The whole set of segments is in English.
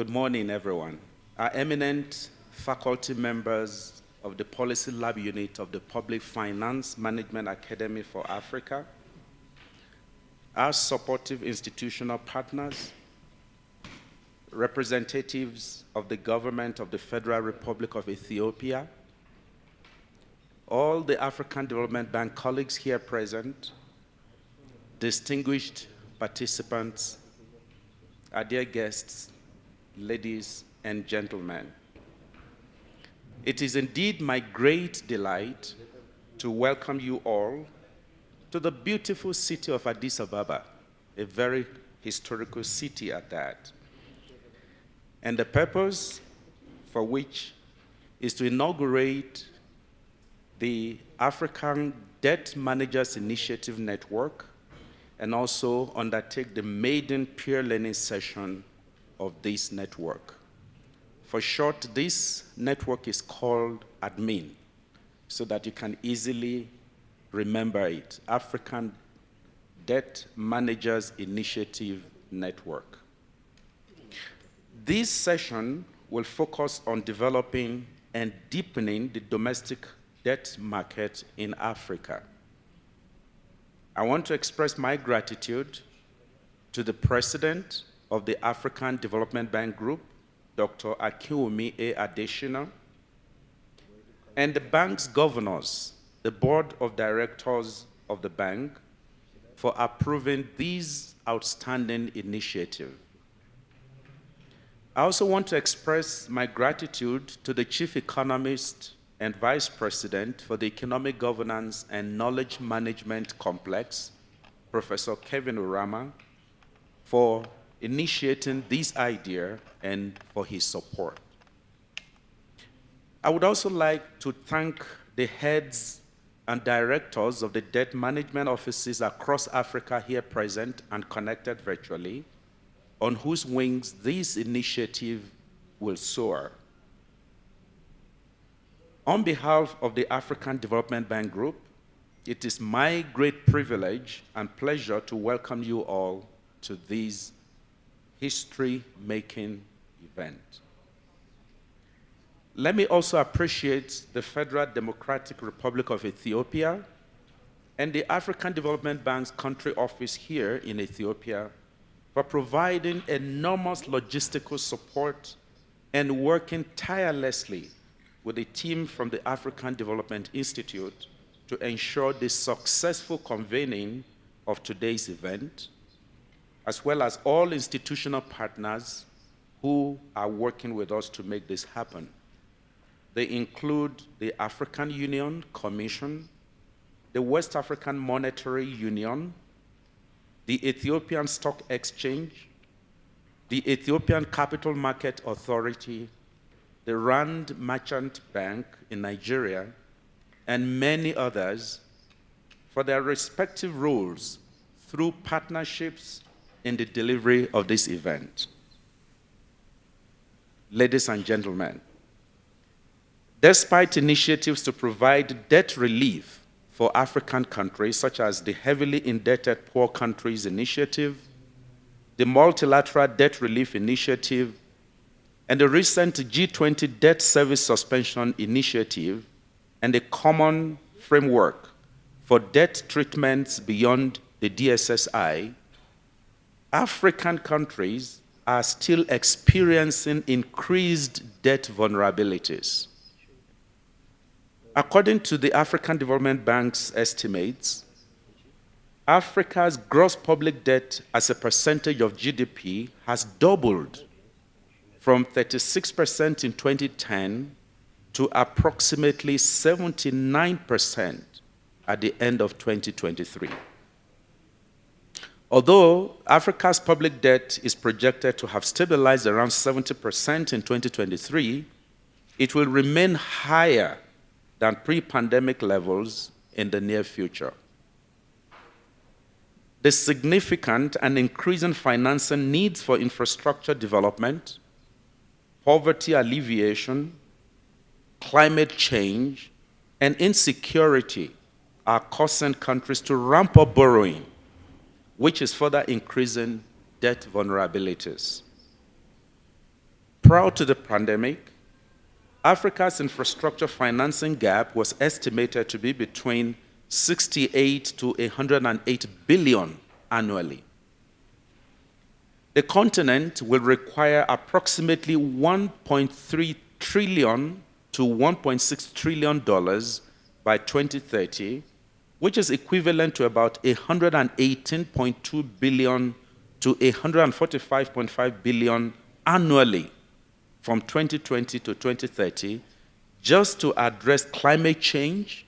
Good morning, everyone. Our eminent faculty members of the Policy Lab Unit of the Public Finance Management Academy for Africa, our supportive institutional partners, representatives of the government of the Federal Republic of Ethiopia, all the African Development Bank colleagues here present, distinguished participants, our dear guests, ladies and gentlemen. It is indeed my great delight to welcome you all to the beautiful city of Addis Ababa, a very historical city at that. And the purpose for which is to inaugurate the African Debt Managers Initiative Network and also undertake the maiden peer learning session of this network. For short, this network is called ADMIN, so that you can easily remember it, African Debt Managers Initiative Network. This session will focus on developing and deepening the domestic debt market in Africa. I want to express my gratitude to the President of the African Development Bank Group, Dr. Akinwumi A. Adesina, and the bank's governors, the board of directors of the bank, for approving these outstanding initiatives. I also want to express my gratitude to the Chief Economist and Vice President for the Economic Governance and Knowledge Management Complex, Professor Kevin Urama, for initiating this idea and for his support. I would also like to thank the heads and directors of the debt management offices across Africa here present and connected virtually, on whose wings this initiative will soar. On behalf of the African Development Bank Group, it is my great privilege and pleasure to welcome you all to this history-making event. Let me also appreciate the Federal Democratic Republic of Ethiopia and the African Development Bank's country office here in Ethiopia for providing enormous logistical support and working tirelessly with a team from the African Development Institute to ensure the successful convening of today's event, as well as all institutional partners who are working with us to make this happen. They include the African Union Commission, the West African Monetary Union, the Ethiopian Stock Exchange, the Ethiopian Capital Market Authority, the Rand Merchant Bank in Nigeria, and many others for their respective roles through partnerships in the delivery of this event. Ladies and gentlemen, despite initiatives to provide debt relief for African countries, such as the Heavily Indebted Poor Countries Initiative, the Multilateral Debt Relief Initiative, and the recent G20 Debt Service Suspension Initiative, and a common framework for debt treatments beyond the DSSI, African countries are still experiencing increased debt vulnerabilities. According to the African Development Bank's estimates, Africa's gross public debt as a percentage of GDP has doubled from 36% in 2010 to approximately 79% at the end of 2023. Although Africa's public debt is projected to have stabilized around 70% in 2023, it will remain higher than pre-pandemic levels in the near future. The significant and increasing financing needs for infrastructure development, poverty alleviation, climate change, and insecurity are causing countries to ramp up borrowing, which is further increasing debt vulnerabilities. Prior to the pandemic, Africa's infrastructure financing gap was estimated to be between 68 to 108 billion annually. The continent will require approximately 1.3 trillion to 1.6 trillion dollars by 2030, which is equivalent to about 118.2 billion to 145.5 billion annually from 2020 to 2030, just to address climate change,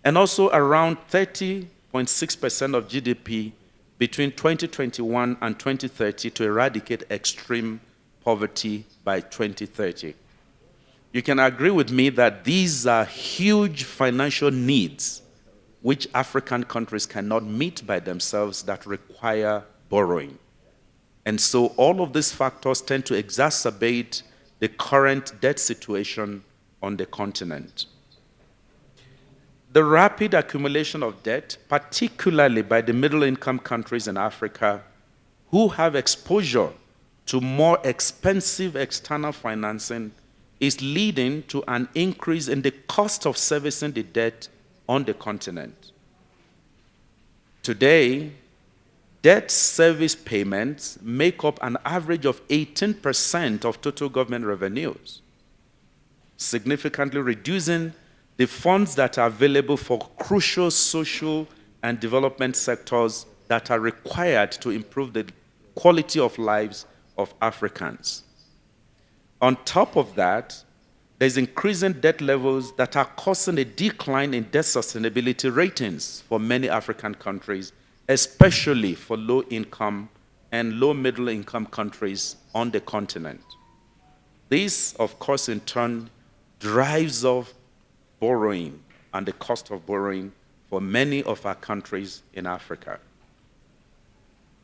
and also around 30.6% of GDP between 2021 and 2030 to eradicate extreme poverty by 2030. You can agree with me that these are huge financial needs which African countries cannot meet by themselves that require borrowing. And so all of these factors tend to exacerbate the current debt situation on the continent. The rapid accumulation of debt, particularly by the middle-income countries in Africa, who have exposure to more expensive external financing, is leading to an increase in the cost of servicing the debt on the continent. Today, debt service payments make up an average of 18% of total government revenues, significantly reducing the funds that are available for crucial social and development sectors that are required to improve the quality of lives of Africans. On top of that, there's increasing debt levels that are causing a decline in debt sustainability ratings for many African countries, especially for low-income and low-middle-income countries on the continent. This, of course, in turn, drives up borrowing and the cost of borrowing for many of our countries in Africa.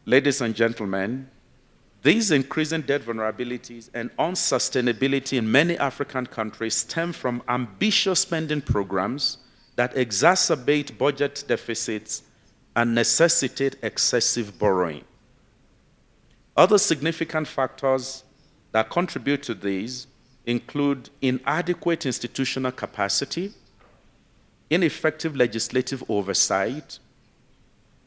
Ladies and gentlemen, these increasing debt vulnerabilities and unsustainability in many African countries stem from ambitious spending programs that exacerbate budget deficits and necessitate excessive borrowing. Other significant factors that contribute to these include inadequate institutional capacity, ineffective legislative oversight,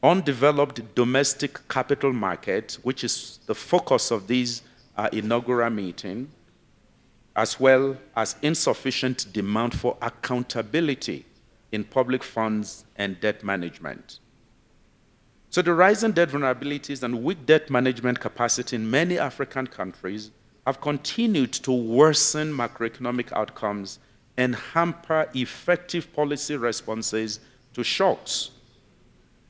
undeveloped domestic capital market, which is the focus of this inaugural meeting, as well as insufficient demand for accountability in public funds and debt management. So the rising debt vulnerabilities and weak debt management capacity in many African countries have continued to worsen macroeconomic outcomes and hamper effective policy responses to shocks,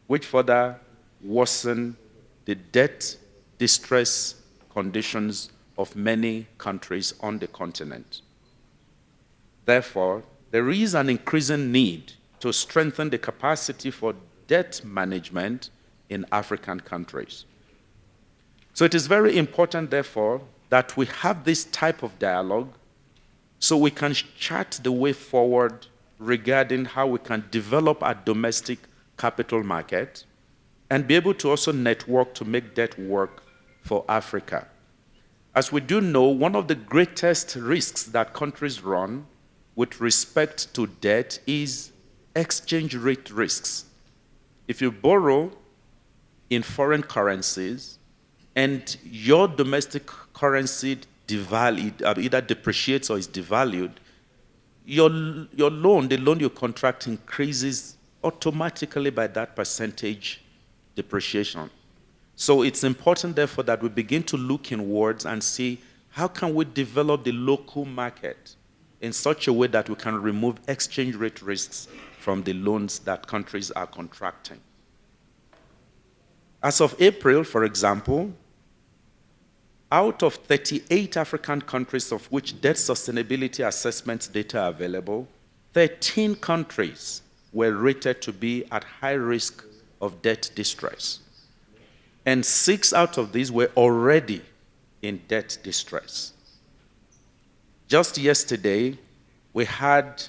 which further worsen the debt distress conditions of many countries on the continent. Therefore, there is an increasing need to strengthen the capacity for debt management in African countries. So it is very important, therefore, that we have this type of dialogue so we can chart the way forward regarding how we can develop our domestic capital market and be able to also network to make debt work for Africa. As we do know, one of the greatest risks that countries run with respect to debt is exchange rate risks. If you borrow in foreign currencies and your domestic currency either depreciates or is devalued, your loan, the loan you contract, increases automatically by that percentage depreciation. So it's important, therefore, that we begin to look inwards and see how can we develop the local market in such a way that we can remove exchange rate risks from the loans that countries are contracting. As of April, for example, out of 38 African countries of which debt sustainability assessment data are available, 13 countries were rated to be at high risk of debt distress. And 6 out of these were already in debt distress. Just yesterday, we had,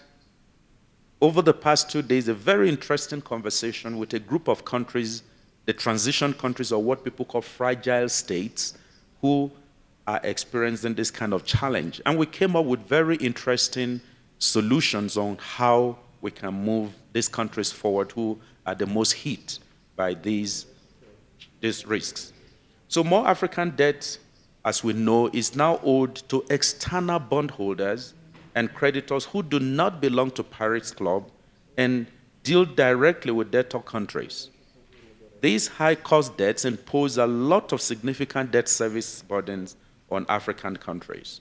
over the past 2 days, a very interesting conversation with a group of countries, the transition countries, or what people call fragile states, who are experiencing this kind of challenge. And we came up with very interesting solutions on how we can move these countries forward who are the most hit by these risks. So more African debt, as we know, is now owed to external bondholders and creditors who do not belong to Paris Club and deal directly with debtor countries. These high-cost debts impose a lot of significant debt service burdens on African countries.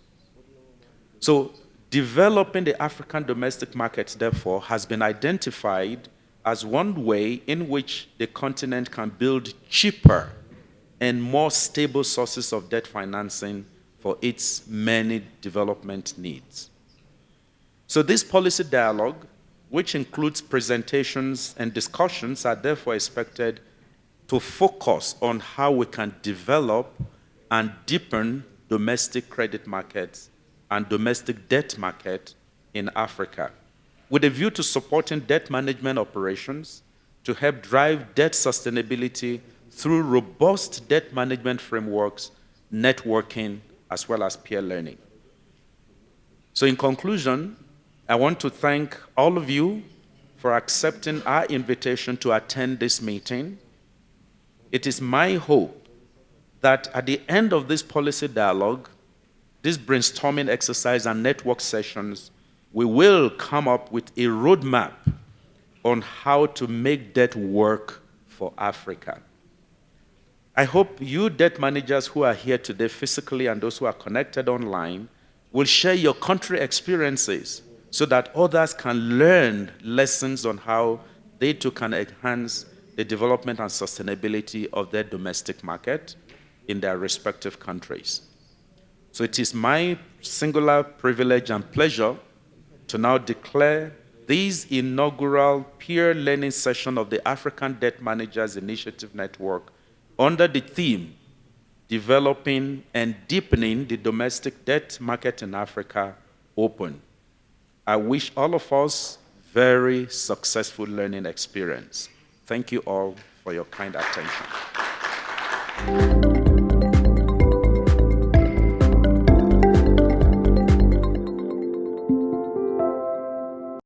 So developing the African domestic market, therefore, has been identified as one way in which the continent can build cheaper and more stable sources of debt financing for its many development needs. So this policy dialogue, which includes presentations and discussions, are therefore expected to focus on how we can develop and deepen domestic credit markets and domestic debt market in Africa, with a view to supporting debt management operations to help drive debt sustainability through robust debt management frameworks, networking, as well as peer learning. So in conclusion, I want to thank all of you for accepting our invitation to attend this meeting. It is my hope that at the end of this policy dialogue, this brainstorming exercise and network sessions, we will come up with a roadmap on how to make debt work for Africa. I hope you debt managers who are here today physically and those who are connected online will share your country experiences so that others can learn lessons on how they too can enhance the development and sustainability of their domestic market in their respective countries. So it is my singular privilege and pleasure to now declare this inaugural peer learning session of the African Debt Managers Initiative Network under the theme, Developing and Deepening the Domestic Debt Market in Africa, open. I wish all of us very successful learning experience. Thank you all for your kind attention.